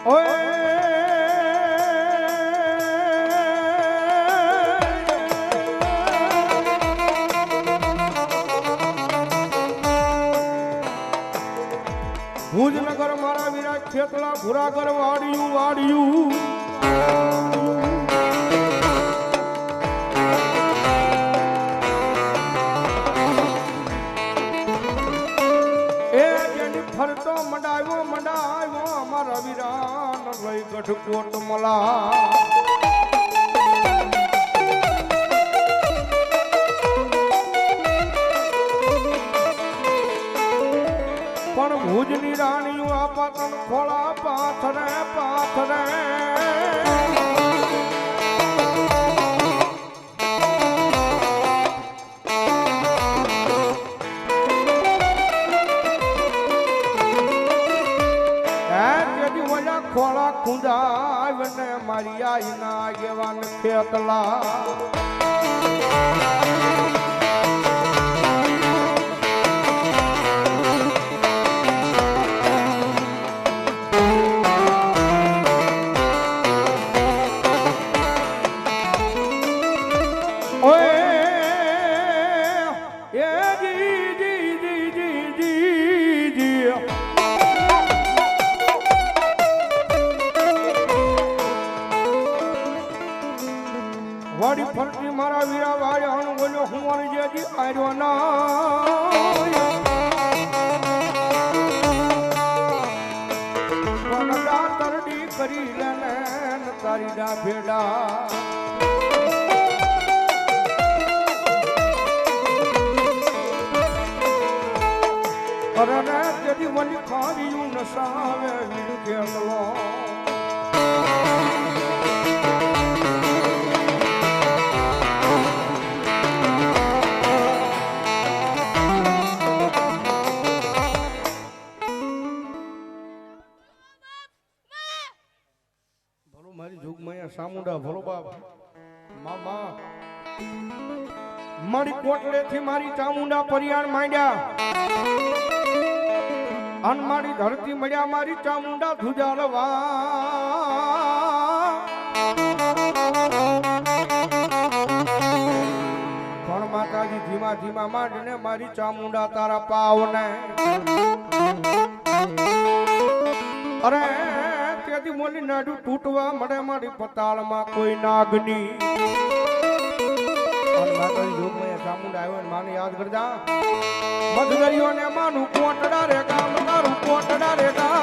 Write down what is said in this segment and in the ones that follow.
ભુજનગર મારા વિરાજ ખેતલા ભુરાગર વાડિયું વાડિયું એ જેની ફરતો મંડાવ્યો અમારા વિરાન લઈ ગઢકોટ મલા પણ ભુજની રાણીઓ આ પાટણ ખોળા પાથરે પાથરે ખોળા ખુંદાવને મારી આઈના એવાન ખેતલા વાડી ફરતી મારા વીરા વાળ્યા બોલ્યો હું મારી જેથી આવ્યો ના તરડી કરી લેને તારી ડા ભેડા અરે તેથી મને ખારીયું નસાવે વીર કેલો મારી જોગમાયા સામુંડા ભલો બાપ મામા મારી કોટલેથી મારી ચામુંડા પરિયાણ માંડ્યા અન મારી ધરતી મળ્યા મારી ચામુંડા ધુજારવા પણ માતાજી ધીમા ધીમા માંડને મારી ચામુંડા તારા પાવને અરે ત્યાંથી મોલી નાડું તૂટવા મળે મારી પતાળમાં કોઈ નાગની ચામુંડા આવ્યો ને માને યાદ કરજા મધદરિયો ને માનું કોટડા રે ગામ તારું કોટડા રે ગામ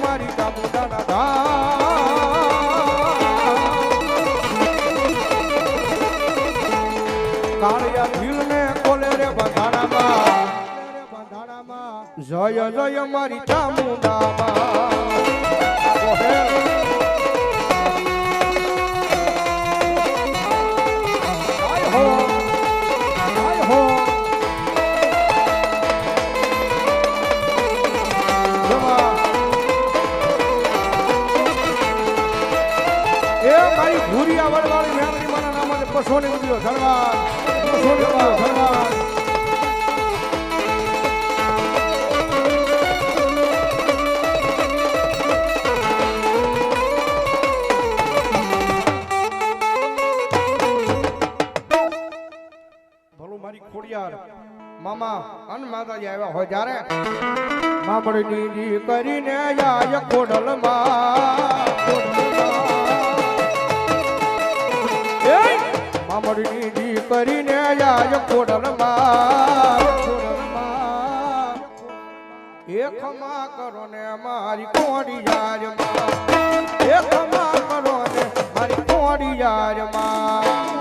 મારી ચામુંડા ના કાળિયા ભીલ ને કોલે રે બંધાણામાં જય જય મારી ચામુંડામાં મારી ભૂરિયા વડવાળી મેમરી મારા નામે પશોને ઉદ્યો ધનવાદ પશોને ધનવાદ ભલું મારી ખોડિયાર મામા અન માતાજી આવ્યા હોય જ્યારે મામડની કરીને આય ખોડલમાં મામડની દીકરીને આય ખોડલમાં એક માં કરો ને મારી કોડિયારમાં એક માં કરો ને મારી કોડિયારમાં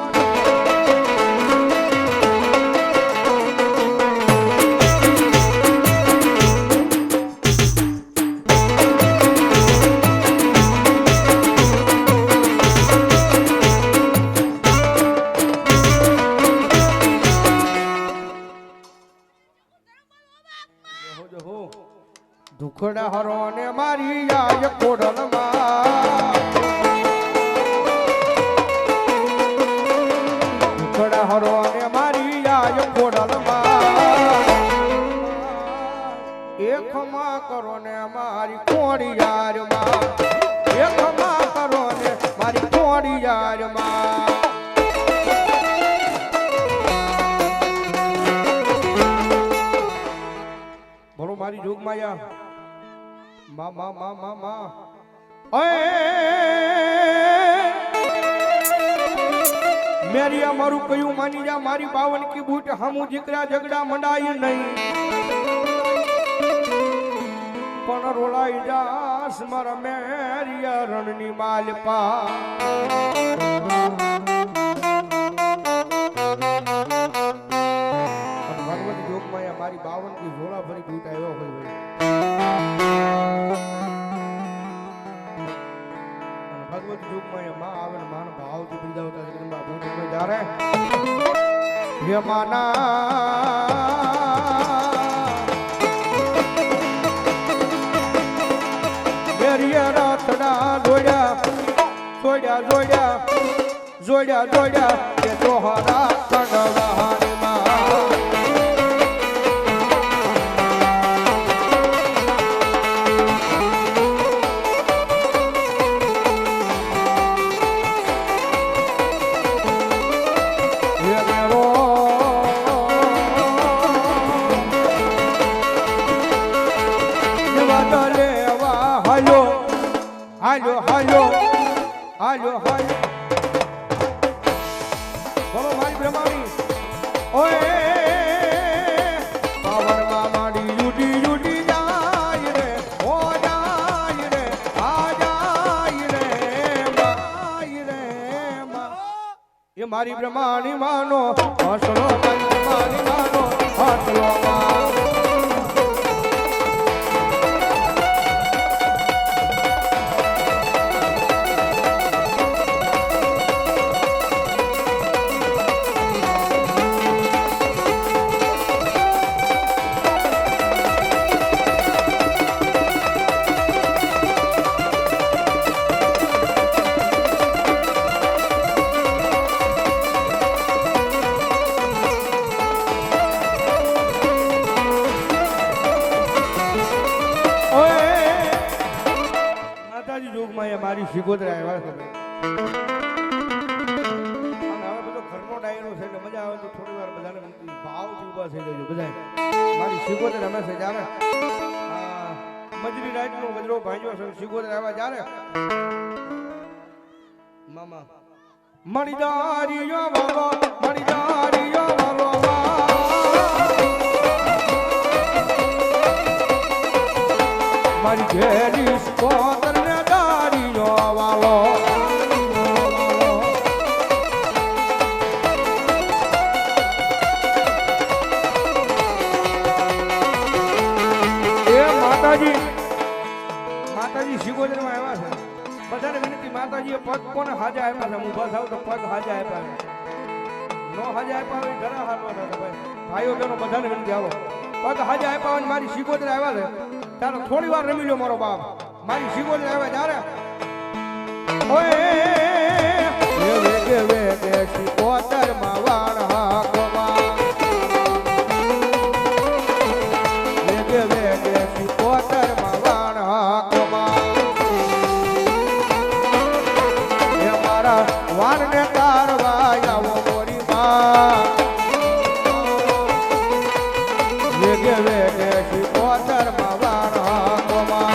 દુખડા હરો ને મારી આય ખોડલમાં દુખડા હરો ને મારી આય ખોડલમાં એ ખમા કરો ને મારી કોડી યારમાં, એ ખમા કરો ને મારી કોડી યારમાં. બોલો મારી જોગમાયા મા મા મા મા મા મેરી મારું કયું માની જા મારી બાવન કી બૂટ હમું દીકરા ઝઘડા મંડાય નહીં પણ રોલાઈ જાસ મારા મેરિયા રણની માલપા. ભગવતી જોગમાયા મારી બાવન કી ઝોલા ભરી બૂટ આવ્યો હોય ભગવતી જોગમાયા માં આવે ને માન ભાવથી બિરદાવતા જગદંબા બૂટ માં જારે હે માના રાતડા જોડ્યા જોડ્યા કે તોહરા કડવાણીમાં હાલો બોલો મારી બ્રહ્માણી ઓય પાવરમાં માડી યુડી જાય રે ઓ જાય રે આ જાય રે એ મારી બ્રહ્માણી માનો હસલો મારી બ્રહ્માણી માનો હસલો મારી શિકોતર આવ્યા છે અને હવે બધો ઘરનો ડાયરો છે એટલે મજા આવે તો થોડી વાર બધાને ભાવથી ઊભા થઈ જજો બધા. મારી શિકોતર હંમેશા જ્યારે મજરી રાતનો ગજરો ભાંજ્યો છે શિકોતર આવ્યા જ્યારે મામા મણીદારીઓ વાલો મણીદારીઓ વાલો મારી ઘેરી શિકોતર માતાજી શિકોતરમાં આવ્યા છે બધાને વિનંતી માતાજીએ પગ કોને હાજા આપ્યા છે ઊભા થાવ તો પગ હાજા આપ્યા છે નો હાજા આપ્યા હોય જરા હાલો થતો ભાઈ ભાઈઓ બહેનો બધાને વિનંતી આવો પગ હાજા આપ્યા હોય મારી શિકોતર આવ્યા છે ત્યારે થોડી વાર રમી લો મારો બાપ મારી શિકોતર આવ્યા ત્યારે ઓય વેગે વેગે શિકોતરમાં વાણ હાકવા વેગે વેગે શિકોતરમાં વાણ હાકવા એ મારા વાણને તારવા આવો મોરી માં વેગે વેગે શિકોતરમાં વાણ હાકવા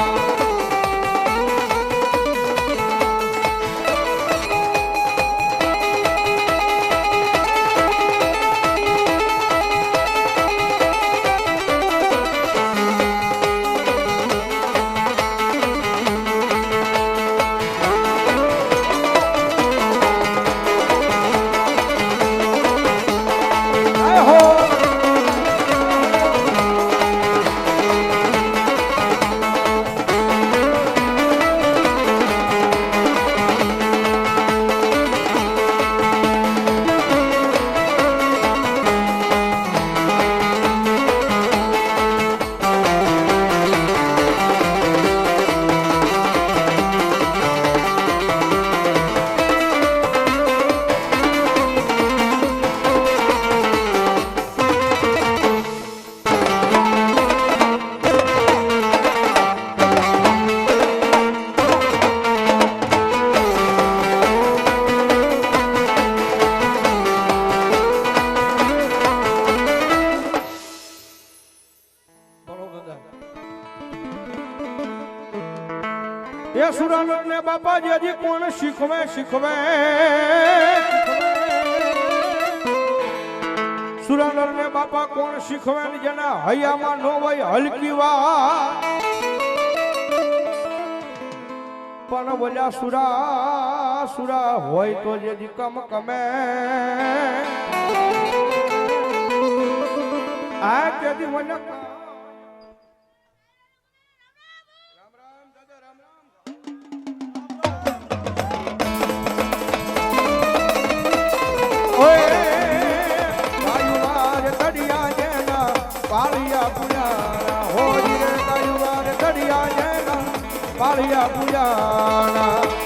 એ સુરાનંદ ને બાપાજી હજી કોણ શીખવે શીખવે સુરાનંદ ને બાપા કોણ શીખવે ને જેના હૈયામાં નો હોય હલકી વાત પણ બોલ્યા સુરા સુરા હોય તો જે કમ કમે આ કેદી મને પાળિયા પૂજાના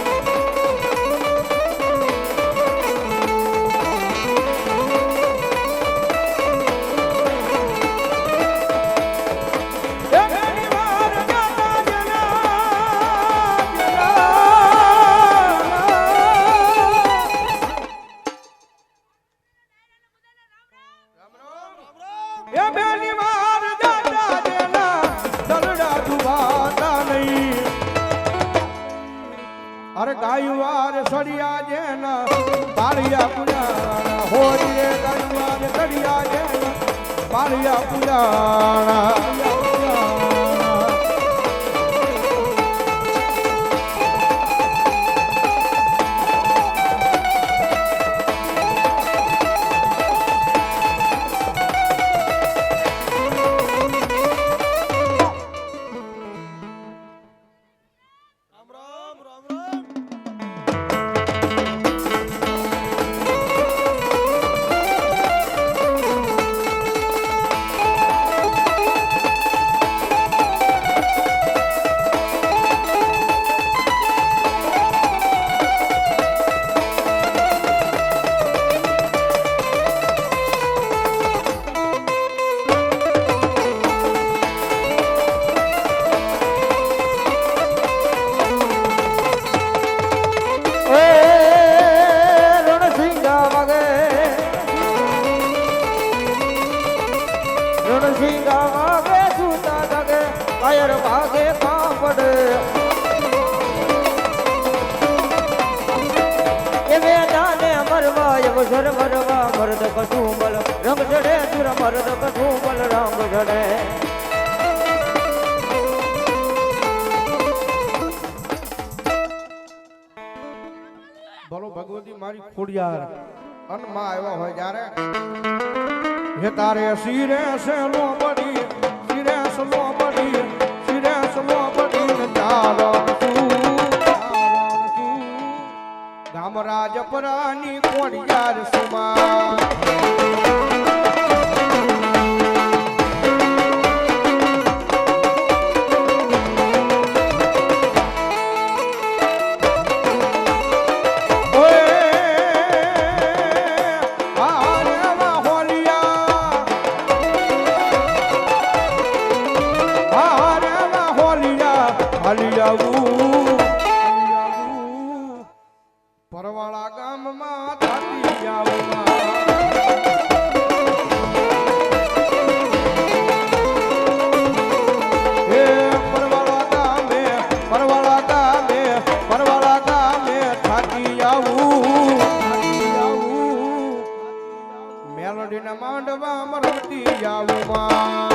અરે ગાયુવાર સડિયા જેના પાળિયા પૂજાના હોરી રે ગાયુવાર સડિયા જેના પાળિયા પૂજાના ભાગે કાપડે એ વેદાને મરવા અવસર મરવા મરદ કશું બલ રંગ ચડે સુર મરદ કશું બલ રંગ ચડે બોલો ભગવતી મારી ખોડિયાર અનમાં આવ્યા હોય જ્યારે હે તારે શિરે સે લો બડી શિરે સે લો બડી શિરે સે લો બડી ચાલો ગામરાજ પરાની ખોડિયાર સુમા પરવાળા ગામમાં થાકી આવું હે પરવાળા ગામે થાકી આવું મેલડીના માંડવામાં રમતી આવું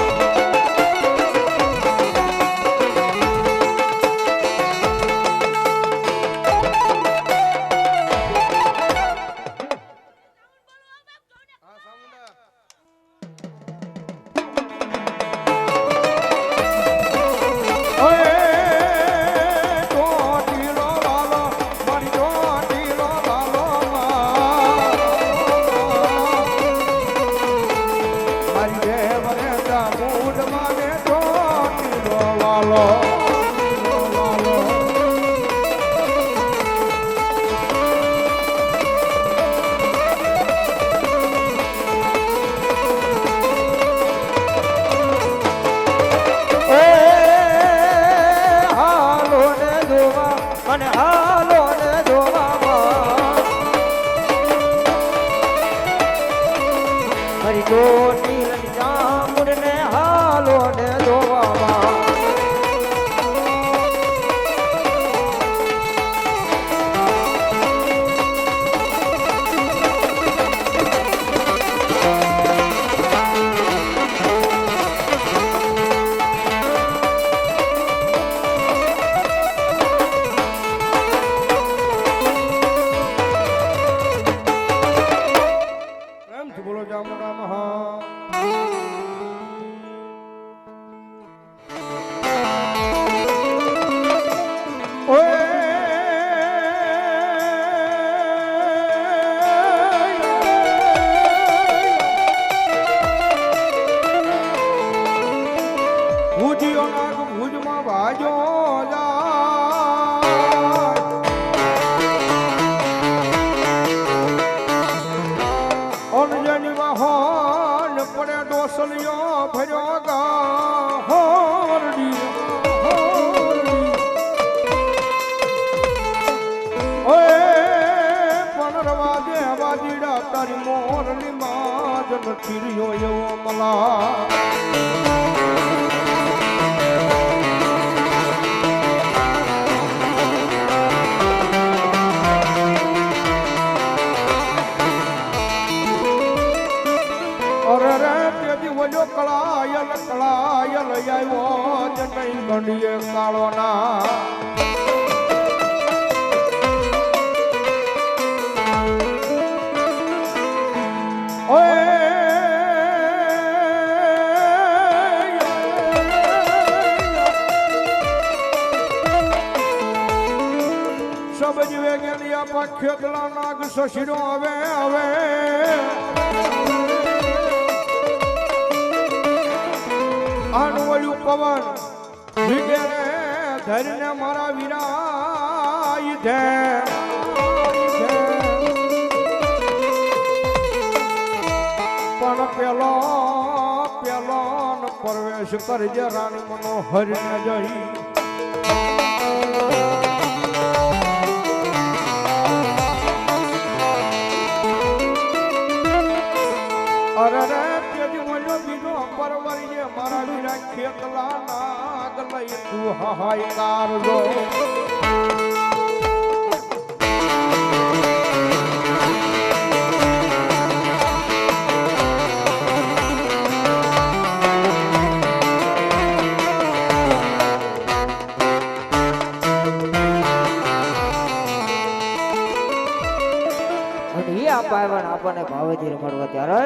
સલિયો ભર્યો ગા હોરડી ઓય પણ રવા દે વાદીડા તારી મોરલી માં જ નથી રહ્યો એવો મલા કળાયલ કળાયલ આવ્યો જ નહીં ગંડીએ કાળો ના સબજ વેગેની આપા ખેતલા નાગ સસીરો હવે હવે આનવળ્યું પવન વિગેરે ધરીને મારા વીરાય છે પણ પેલો પ્રવેશ કરજે રાણી મનોહર ને જઈ અરે બીજો પરવરીએ મારા વીરા ખેતલા નાગ લઈ તું હાહાકાર જો આપણને ભાવેથી રમાડવા ત્યારે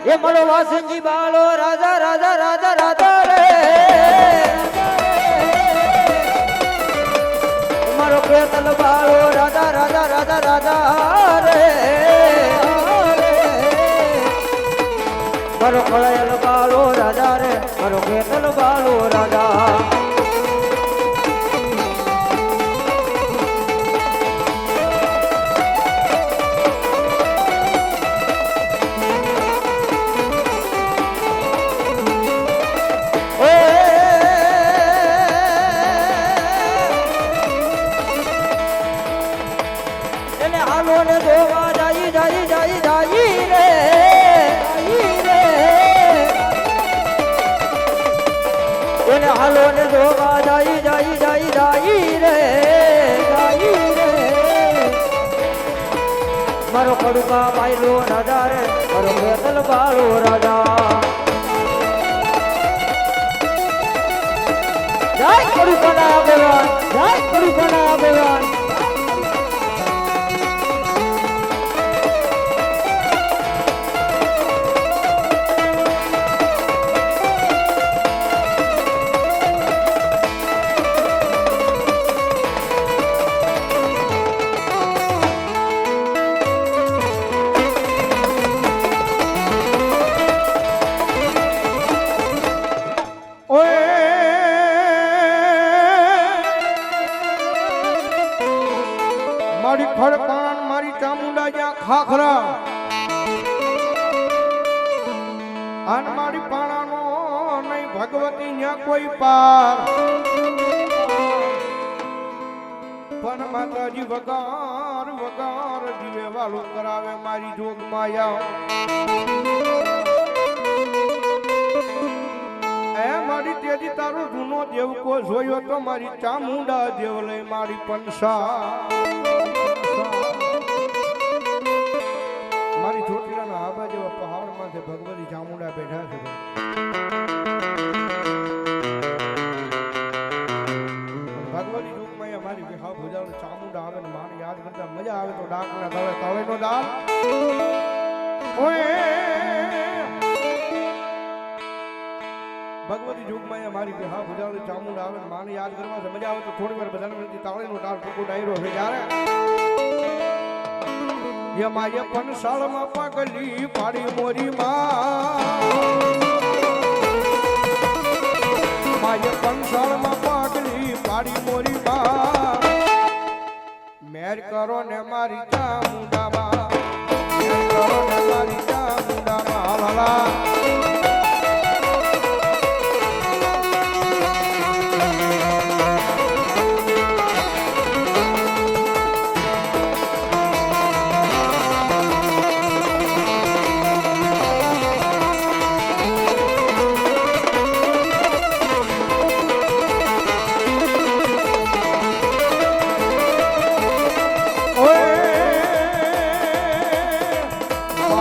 એ મારો વાસંજી બાલો રાજા રાજા રાજા રાજા રે મારો કેતલ બાલો રાજા રાજા રાજા રાજા રે મારો કળાયલ બાલો રાજા રે મારો કેતલ બાલો રાજા હાલો ને જોવા જાઈ જાઈ જાઈ જાઈ રે મારો કડુકા બાયલો રાજા રે મારો કેતલ બાળો રાજા જય કડુકા ના આગેવાન જય કડુકા ના આગેવાન મારી ખડકાન મારી ચામુંડા જ્યાં ખાખરા આન મારી પાણાનો નહીં ભગવતી ત્યાં કોઈ પાર પણ માતાજી વગાર વગાર જીવે વાલું કરાવે મારી જોગ માયા એ મારી તેજી તારો જૂનો દેવકો જોયો તો મારી ચામુંડા દેવ લઈ મારી પંસા મારી ચોટીલાના આબા જેવા પહાડમાં છે ભગવતી ચામુંડા બેઠા છે ભગવતી રૂપમાં મારી વિહા ભુજાનો ચામુંડા આવે ને માને યાદ કરતા મજા આવે તો ડાકના તળે તળેનો દાલ ઓય ભગવતી યુગમાં મારી વિહા ભુજાનો ચામુંડા આવે ને માને યાદ કરવા મજા આવે તો થોડી વાર બધાને વિનંતી તાળીનો ડાળ ટૂંકો ડાયરો છે જ્યારે યમાય પણ સાળમાં પાગલી પાડી મોરી માય પણ સાળમાં પાગલી પાડી મોરી મેર કરો ને મારી ચામુંડામાં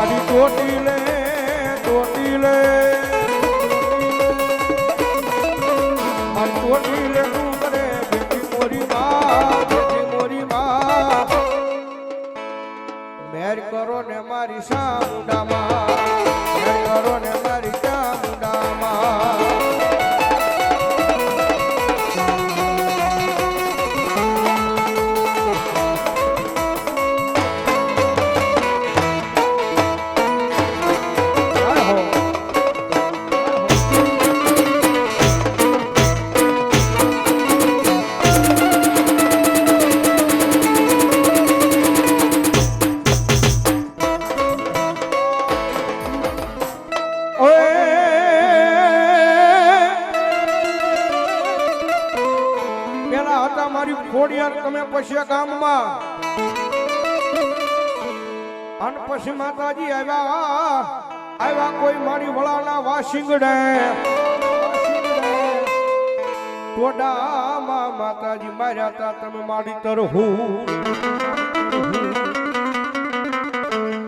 મારી ટોટી લે ટોટી લે મારી ટોટી લે તું કરે બેટી મોરી માં મેર કરો ને મારી સામુંડામાં મેર કરો ને મારી સામુંડામાં ખોડિયાર તમે પછી ગામમાં અને પછી માતાજી આવ્યા કોઈ મારી વળાના વાસિંગડે ટોડામાં માતાજી માર્યા તા તમે મારી તરહું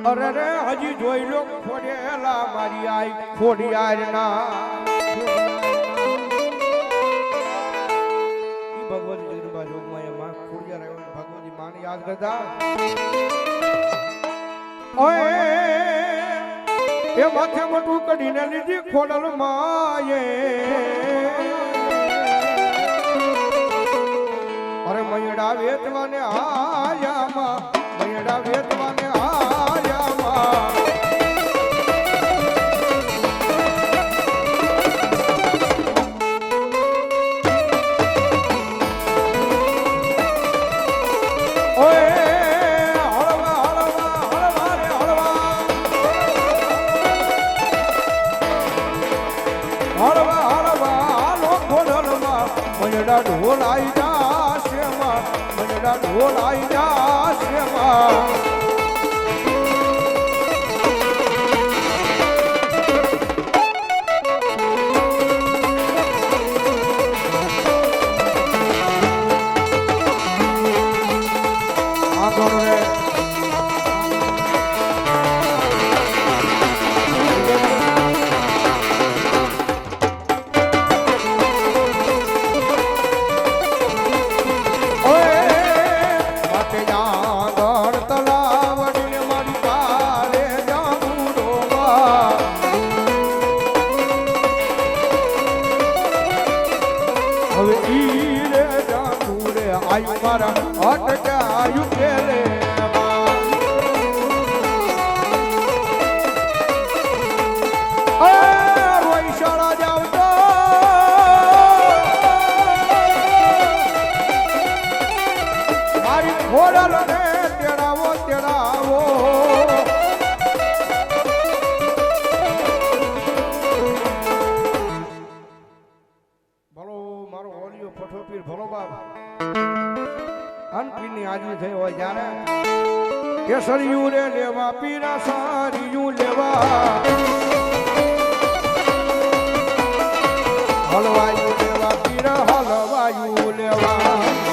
અરે રે હજી જોઈ લો ખોડેલા મારી આઈ ખોડિયાર ના ભગવતી જગદંબા જોગમાં માં ખોડિયાર આવ્યો ભગવતી માને યાદ કરતા ઓય એ માથે મોટું કઢીને લીધી ખોડલ માયે અરે મયડા વેતવાને આયામાં મયડા વેતવાને આયામાં ઢોલ આઈ જાશે માં મનડા ઢોલ આઈ જાશે માં આગળ રે આયુ મારા અટકાયું પેલે રોઈશાળા જાવ તો મારી ખોડલ ને તેડાવો તેડાવો ભલો મારો ઓલિયો પઠોપીર ભલો બાપ અનપીની હાજરી થઈ હોય જ્યારે કેસરિયું રે લેવા પીરા સારિયું લેવા હલવાયું લેવા પીરા હલવાયું લેવા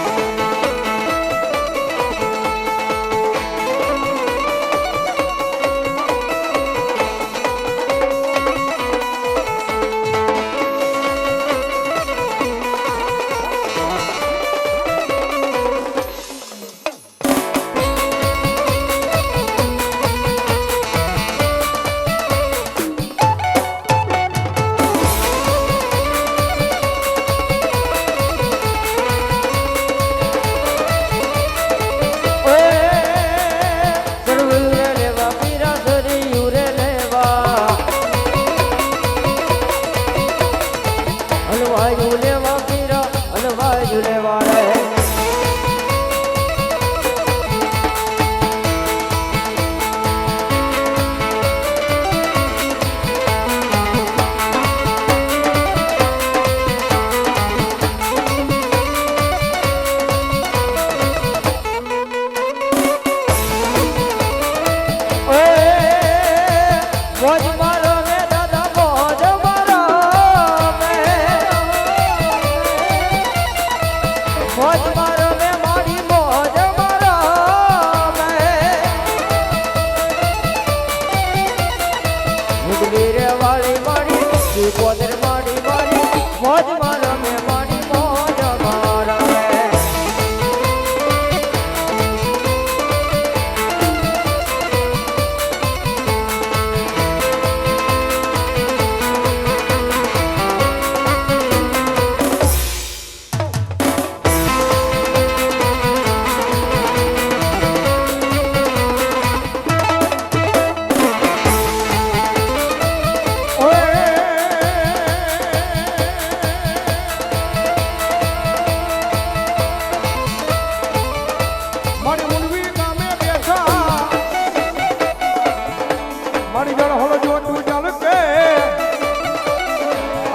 બોલી રે વાળી મારી શિકોતર મારી મારી મોજમાં રમે મારી મોજમાં રમે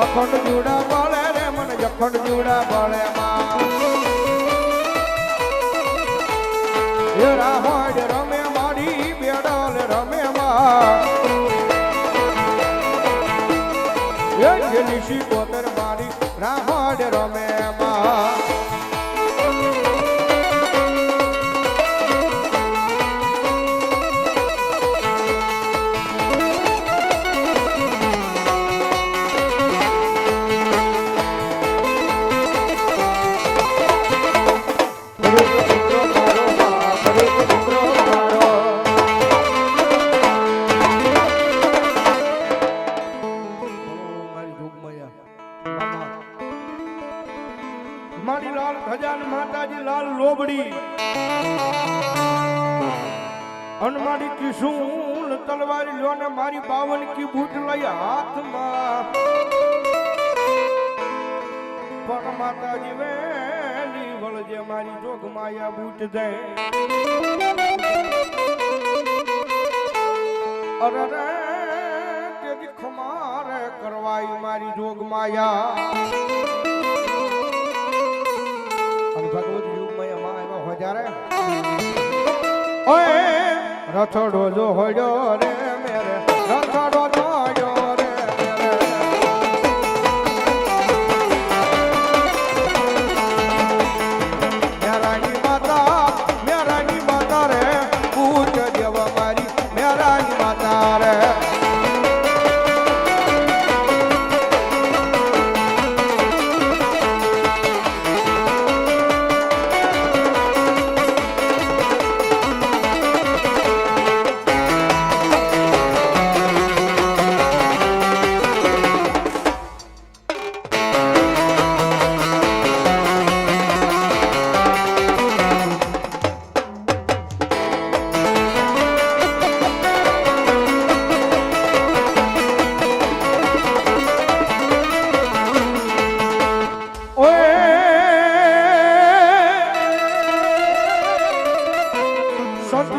અખંડ જુડા બોલે રે મને જખંડ જુડા બોલે માં એ રાહોડ રમે મારી બેડલ રમે માં એ ગેલી શિકોતર મારી રાહોડ રમે માં મારી લાલ ખજાન માતાજી લાલ લોબડી અન મારી ત્રિશૂલ તલવારી લ્યો ને મારી 52 કી બૂટ લઈ હાથમાં પણ માતાજી વેલી વળજે મારી જોગ માયા બૂટ દે અરે રે તેજી ખમારે કરવાઈ મારી જોગ માયા ભગવત યુગમાં એમાં એમાં હોય જ્યારે ઓય રથડો જો હોડ્યો રે મેરે રથડો જોયો રે મેરે મેરાની માતા રે પૂજ દેવ મારી મેરાની માતા રે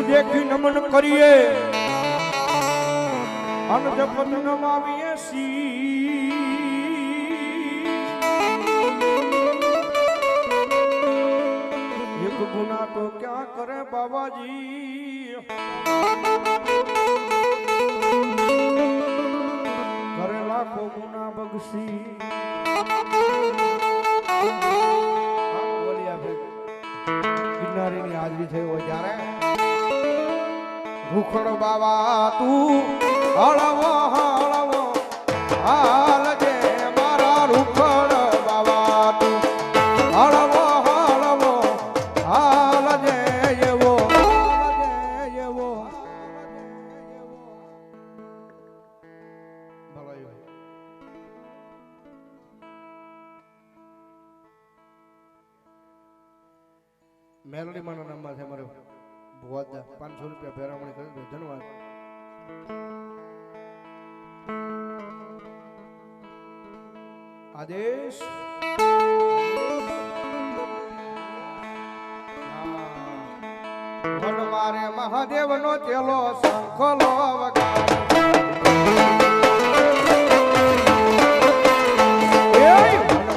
દેખી નમન કરીએ અને જપત નમાવીએ સી એક ગુના તો ક્યાં કરે બાબાજી કરે લાખો ગુના બગસી કિનારીની હાજરી થઈ હોય ત્યારે ભૂખડ બાબા તું હળવો હળવો હાલજે મારા રૂખડ બાબા તું હળવો હળવો હાલજે એવો મેલડી માનો નંબર છે મારો 500 રૂપિયા ભેરામણી કરી દો ધન્યવાદ આદેશ વન મારે મહાદેવ નો ચેલો શંખલો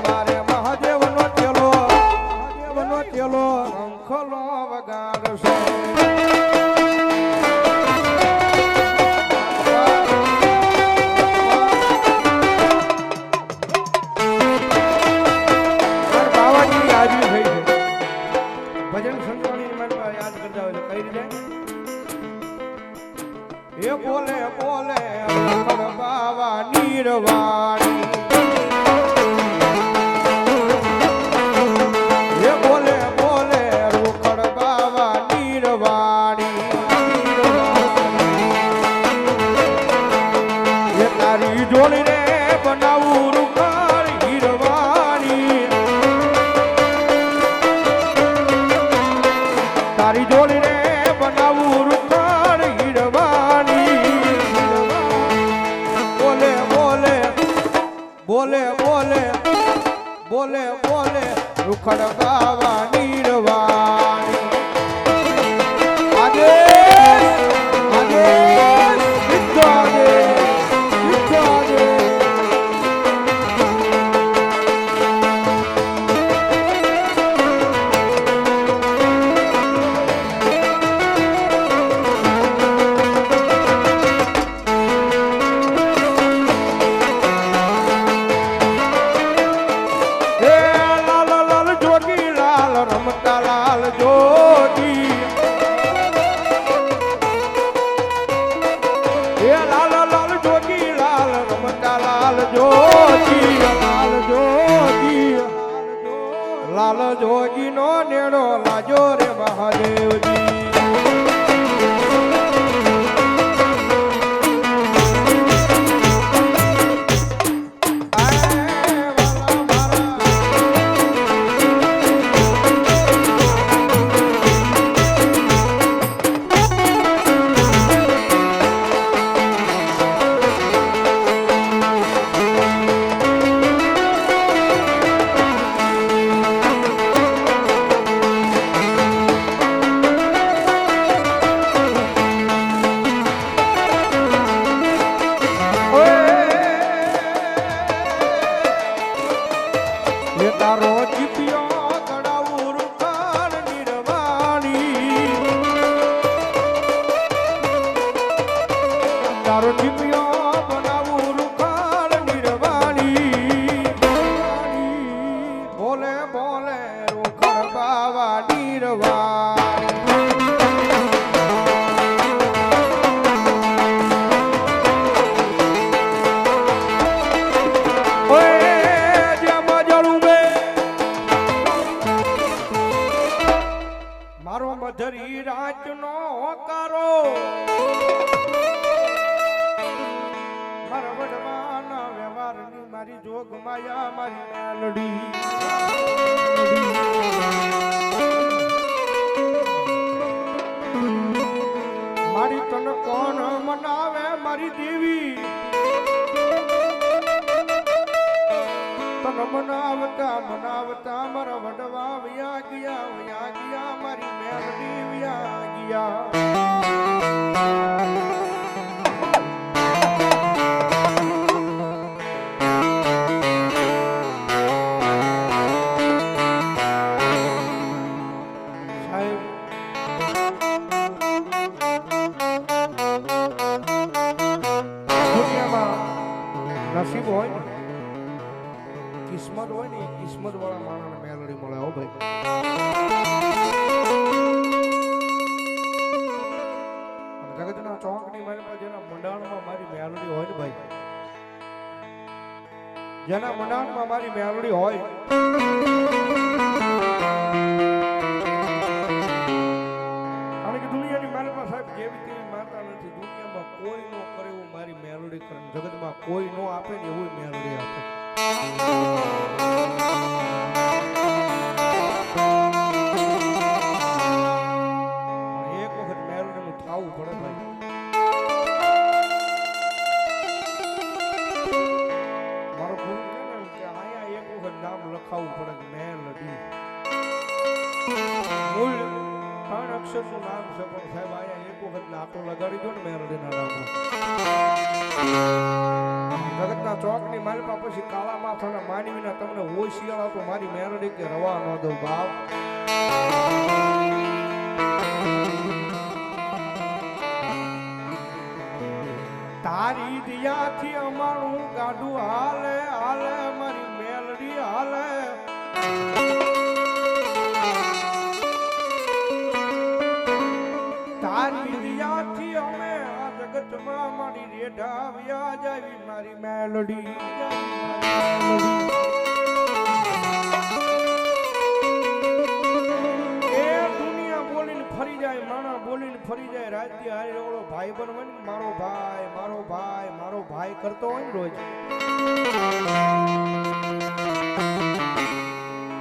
મારે મહાદેવ નો ચેલો શંખલો વગાડશે એ બોલે બોલે રોકડ બાવા નીરવાણી એ બોલે બોલે રોકડ બાવા નીરવાણી એ તારી જોડી રે બનાવું રૂખાળ હીરવાણી તારી જોડી રે બનાવું રૂખાળ હીરવાણી બોલે બોલે બોલે બોલે બોલે બોલે રૂખડ ગાવા નીરવાણી આજે આજે વિદ્વાદે વિદ્વાદે રમતા લાલ જોગી એ લાલ લાલ જોગી લાલ રમતા લાલ જોગી લાલ જોગી લાલ જોગી નો નેડો લાજો રે મહાદેવજી તારો જીપિયો કડાવું રૂખાળ નીરવાણી તારો જીપિયો બનાવું રૂખાળ નીરવાણી બોલે બોલે રૂખડ બાવા નીરવાણી મારો મધરી રાતનો હોકારો મારા વડવાના વ્યવહારની મારી જોગ માયા મારી મેલડી મારી તન કોણ મનાવે મારી દેવી તન મનાવતા મનાવતા મારા વડવા વ્યા ગયા મારી મેલડી વ્યા ગયા સાહેબ દુનિયામાં નસીબ હોય ને કિસ્મત હોય ને કિસ્મત વાળા માણસને મેલડી મળે હો ભાઈ જગતના ચોકની મારી પાસે જેના મંડાણમાં મારી મેલડી હોય ને ભાઈ જેના મંડાણમાં મારી મેલડી હોય કારણ કે દુનિયાની મારી પાસે સાહેબ જેવી તેવી માતા નથી દુનિયામાં કોઈ નો કરે એવું મારી મેલડી કરે જગતમાં કોઈ નો આપે ને એવું મેલડી આપે એક વખત મેલડી નું થાવું પડે ભાઈ મારો ગુરુ કહે ને કે આયા એક વખત નામ લખાવવું પડે મેલડી મૂળ 3 અક્ષરનું નામ છે પણ સાહેબ આયા એક વખત નાટો લગાડી દો ને મેલડીના નામમાં જગતના ચોકની માલપા પછી કાળા માથાના માનવીના તમને હોય શિયાળા તો મારી મેલડી કે રવા ન દો બાપ તારી દિયાથી અમારું ગાડું હાલે હાલે મારી મેલડી હાલે તારી દિયાથી અમે આ જગત પચમાં મારી રેઢા વ્યાજ આવી મારી મેલડી એ દુનિયા બોલીને ફરી જાય માણા બોલીને ફરી જાય રાજ્ય હારે ઓળો ભાઈ બનવો ને મારો ભાઈ મારો ભાઈ મારો ભાઈ કરતો હોય ને રોજ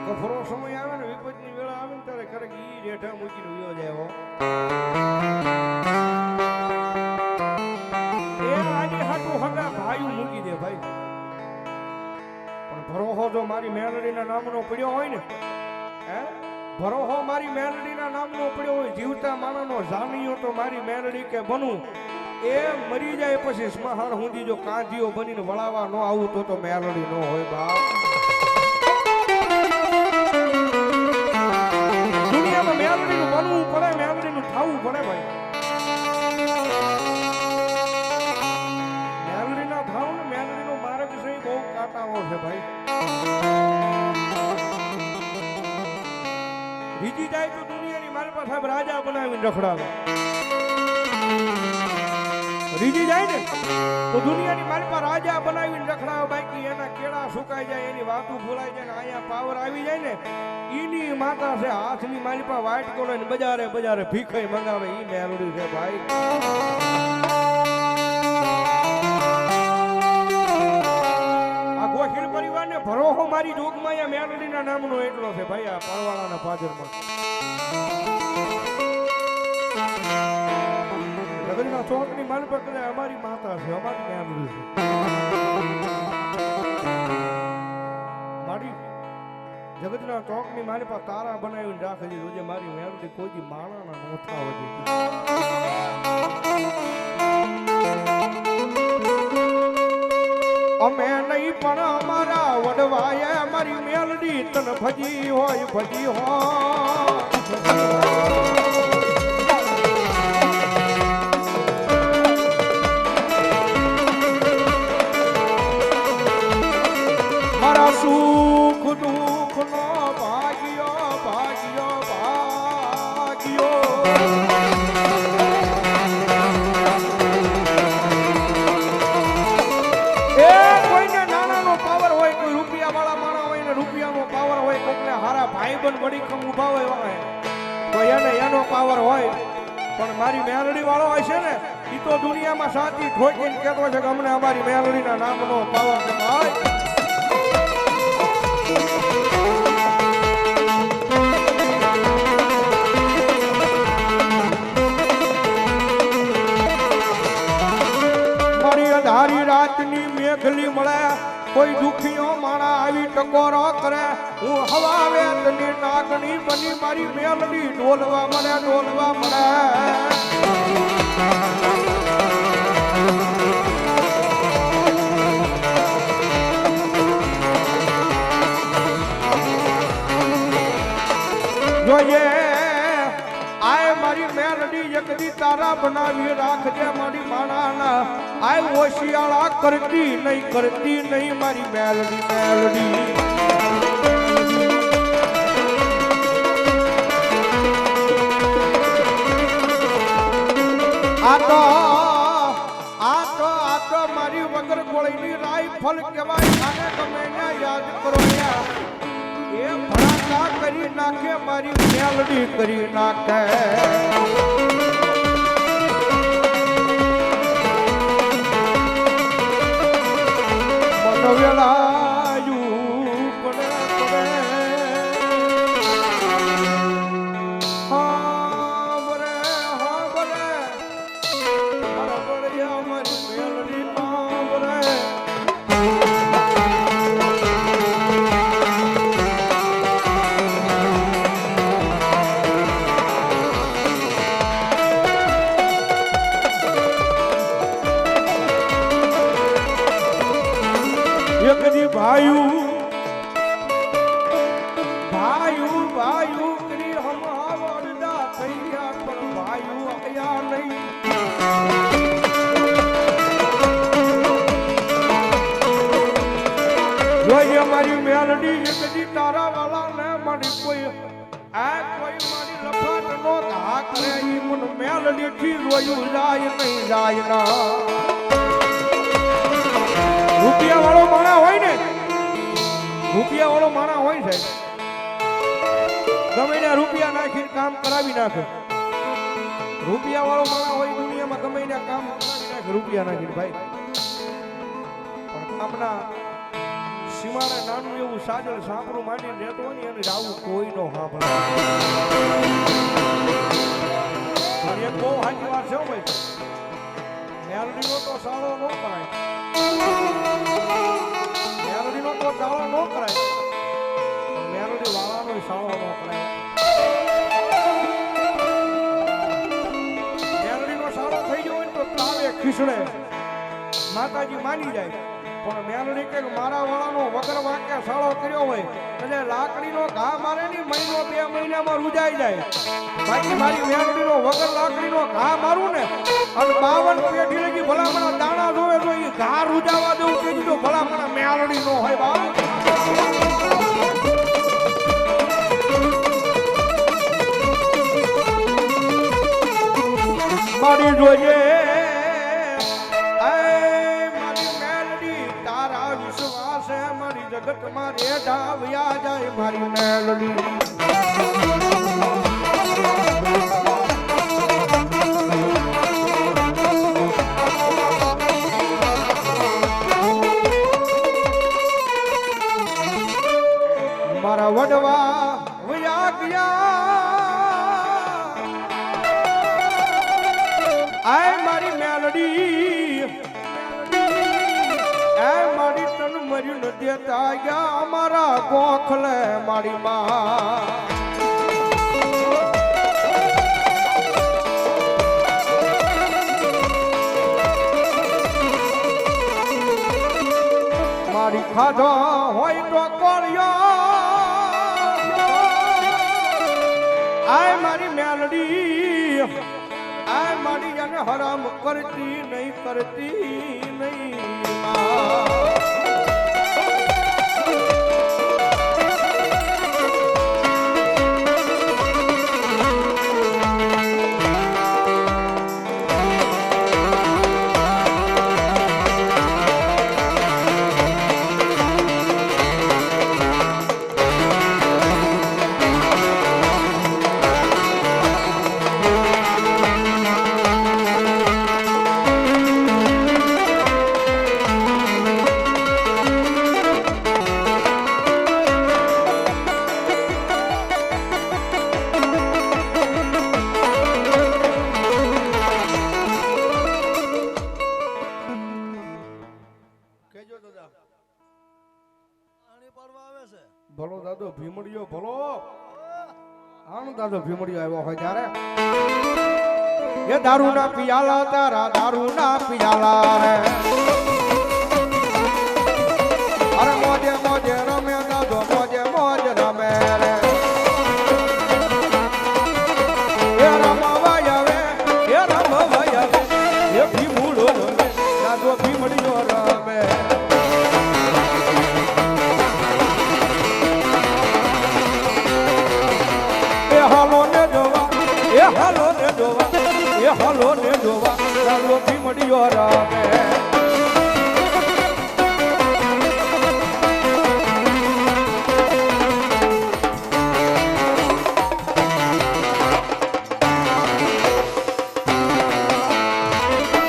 કફરો સમય આવે ને વિપતની વેળા આવે ને ત્યારે ખરેખર ઈ રેઢા મૂકીને ઉયો જાય હો એ આની હાટુ હગા ભાઈ મૂકી દે ભાઈ પણ ભરોહો જો મારી મેલડીના નામનો પડ્યો હોય ને હે ભરોહો મારી મેલડીના નામનો પડ્યો હોય જીવતા માણસનો જાણીયો તો મારી મેલડી કે બનું એ મરી જાય પછી સ્મહાન હુંદી જો કાંજીઓ બનીને વળાવા ન આવું તો મેલડી ન હોય બાપ દુનિયામાં મેલડીનું બનવું પડે મેલડીનું થવું પડે ભાઈ મેલડીના થાવ ને મેલડીનો માર્ગ છે બહુ કાંટાળો છે ભાઈ રીજી જાય તો દુનિયાની મારી પાસે રાજા બનાવીને રખડાવે રીજી જાય ને તો દુનિયાની મારી પાસે રાજા બનાવીને રખડાવે બાકી એના કેળા સુકાઈ જાય એની વાતું ભૂલાઈ જાય ને અહીંયા પાવર આવી જાય ને ઈની માતા છે હાથની મારી પાસે વાઈટ કોલો ને બજારે બજારે ભીખાઈ મંગાવે ઈ મેલડી છે ભાઈ આ ગોખીલ પરિવારને ભરોહો મારી જોગમાં મેલડીના નામનો એટલો છે ભાઈ આ પાળવાળાના પાદરમાં નગરીના ચોકની માલ પર કદાચ અમારી માતા છે અમારી મેલડી છે મારી જગતના ચોકની મારી પાસે તારા બનાવીને રાખે છે રોજે મારી મેલડી કોઈ માણાના નોથા વધી અમે નહીં પણ અમારા વડવાએ મારી મેલડી તન ભજી હોય મારા સુખ દુઃખ નો ભાગ્યો કોઈને નાનાનો પાવર હોય કોઈ રૂપિયા વાળા માણસ હોય ને રૂપિયાનો પાવર હોય કોઈને હારા ભાઈબંધ વડીકમ ઊભા હોય તો એને એનો પાવર હોય પણ મારી મેલડી વાળો હોય છે ને એ તો દુનિયામાં સાચી ઠોકીને કહેતો છે કે અમને અમારી મેલડીના નામનો પાવર છે ભાઈ ધારી રાતની મેઘલી મળે કોઈ દુખીઓ માણા આવી ટકોરો કરે હું હવા વેતની નાગણી બની મારી મેલડી ડોલવા મળે જોઈએ આય મારી મેલડી જગદી તારા બનાવી રાખજે મારી માણાના આય ઓશિયાળા કરતી નહીં મારી મેલડી આ તો મારી વગર ગોળીની રાઈફલ કહેવાય આને તમે યાદ કરો એ ભડાકા કરી નાખે મારી મેલડી કરી નાખે વેળાયું પડે હા બરે મારી મેલડી હા બરે ભાયુ કરી હમ આવડતા થઈ ગયા પણ ભાયુ આયા નહીં જોઈએ મારી મેલડી કદી તારા વાળા ને મારી કોઈ આ કોઈ મારી લફાટ નો ઘા કરે ઈ મન મેલડી થી રોયું જાય નહીં જાય ના રૂપિયા વાળો માણા હોય ને રૂપિયા વાળો માણા હોય છે ગમે ને રૂપિયા નાખીને કામ કરાવી નાખે રૂપિયા વાળો માણા હોય દુનિયામાં ગમે ને કામ કરાવી નાખે રૂપિયા નાખીને ભાઈ પણ કામના સીમાડે નાનું એવું સાજળ સાંભળું માંડીને રહેતો હોય ને એને રાવું કોઈ નો સાંભળે એક બહુ સાચી વાત છે ભાઈ મેલડીનો તો સાળો ન કરાય મેલડીનો તો સાળો ન કરાય મેલડી વાળાનો સાળો ન કરાય મેલડીનો સાળો થઈ ગયો હોય તો તાવે ખીસડે માતાજી માની જાય પણ મેલડી કે મારા વાળાનો વગર વાંકે સાળો કર્યો હોય એટલે લાકડીનો ઘા મારે ની મહિનો 2 મહિનામાં રૂજાઈ જાય બાકી મારી મેલડીનો વગર લાકડીનો ઘા મારું ને અને 52 પેઢી લગી ભલામણા દાણા જોવે તો એ ઘા રૂજાવા દેવું કે દીધો ભલામણા મેલડી નો હોય બાપ મારી જોઈએ જગત માં રેઢા વ્યા જાય મારી મેલડી મારા વડવા વ્યા ગયા આય મારી મેલડી મારી તન મરી ન દેતા ગયા અમારા ગોખલે મારી માં મારી ખાધો હોય તો કોળિયો આય મારી મેલડી આય મારી જાને હરામ કરતી નહીં ભલો દાદો ભીમડીયો ભલો આનો દાદો ભીમડીયો આવ્યો હોય ત્યારે એ દારૂ ના પિયાલા તારા દારૂ ના પિયાલા રે અરે મોજે મોજે રમે દાદો મોજે મોજ રમે રે એ રમવાય આવે એ ભીમડો રમે દાદો ભીમડીયો રમે હાલો ને જોવા ચાલો ભીમડીયો રામે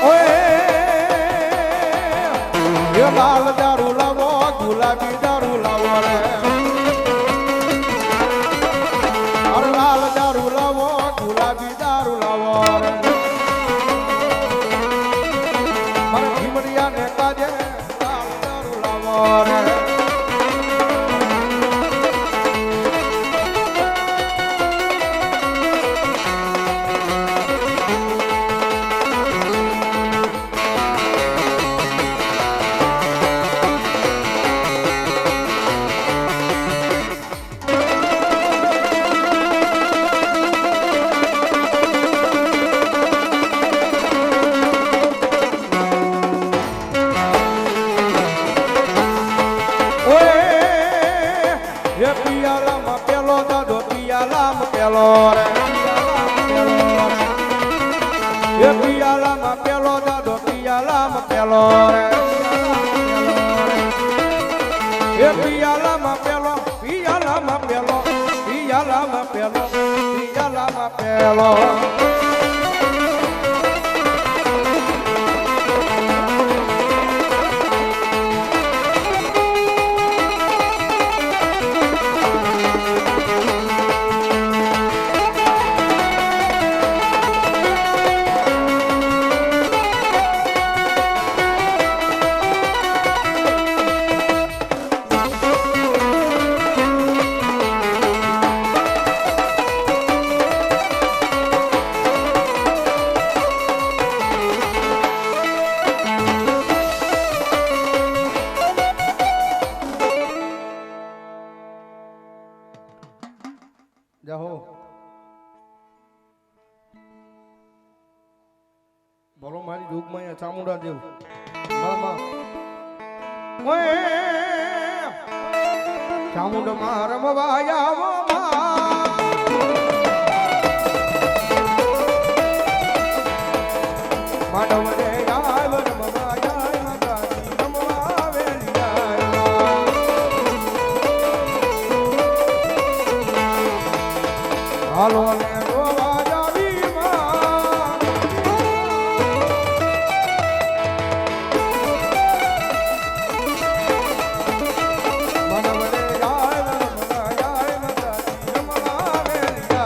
ઓય લાલ દારૂ લાવો ગુલાબી દારૂ લાવો રે લાલ દારૂ લાવો ગુલાબી દારૂ લાવો રે મારા ભીમડિયા ને કાજે લાલ દારૂ લાવો રે પેલો રે એ પિયાલામાં પેલો દાદો પિયાલામાં પેલો રે એ પિયાલામાં પેલો પિયાલામાં પેલો પિયાલામાં પેલો પિયાલામાં પેલો જાહો બોલો મારી જોગમાં અહીંયા ચામુંડા દેવ મામા ઓય ચામુંડા માં રમવા આવો માનવ રે આવ રમવા આય માતાજી રમવા વેલી હાલો ને રોવા જાવી માં માનવ રે આવ રમવા આય માતાજી રમવા વેલી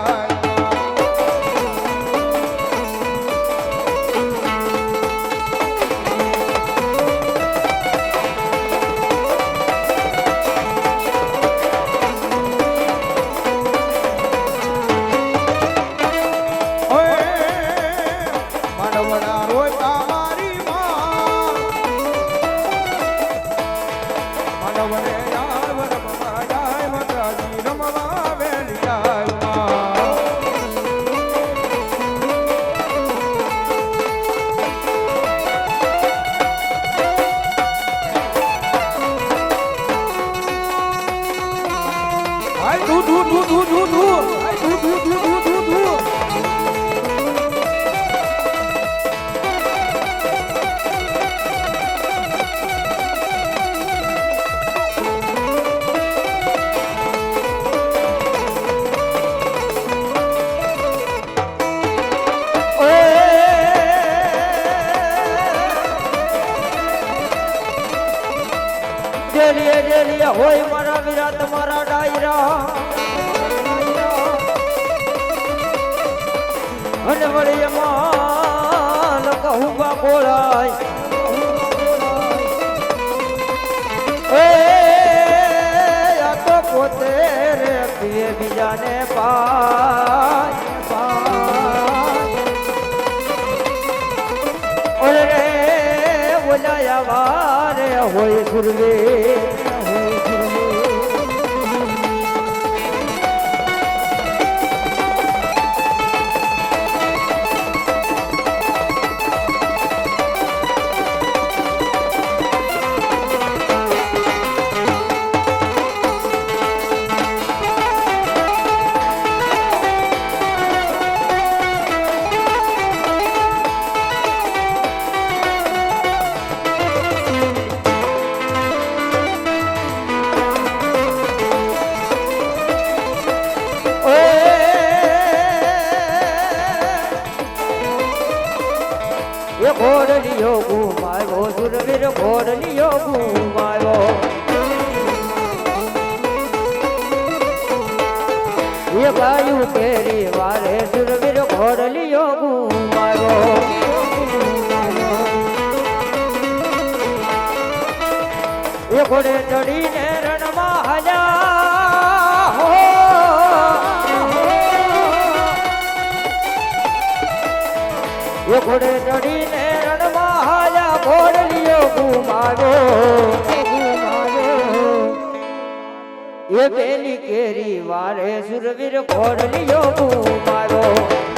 ડેલીએ હોય મારા વીરા તમારા ડાયરા અને વળી એમાં કહુંબા બોલાય એ આ તો પોતે રે બીજાને પાય ઓરે રે બોલાયા વારે હોય સુરવે ઘોડલિયો ઘુમાયો સુરવીર ઘોડલિયો ઘુમાયો એ ગાયું કેરી વારે સુરવીર ઘોડલિયો ઘુમાયો એ ઘોડે ચડીને રણમાં હાલ્યા હો એ ઘોડે ચડીને રણમાં હાલ્યા ઘોડલિયો ઘુમાવ્યો એ પેલી કેરી વારે સુરવીર ઘોડલિયો ઘુમાવ્યો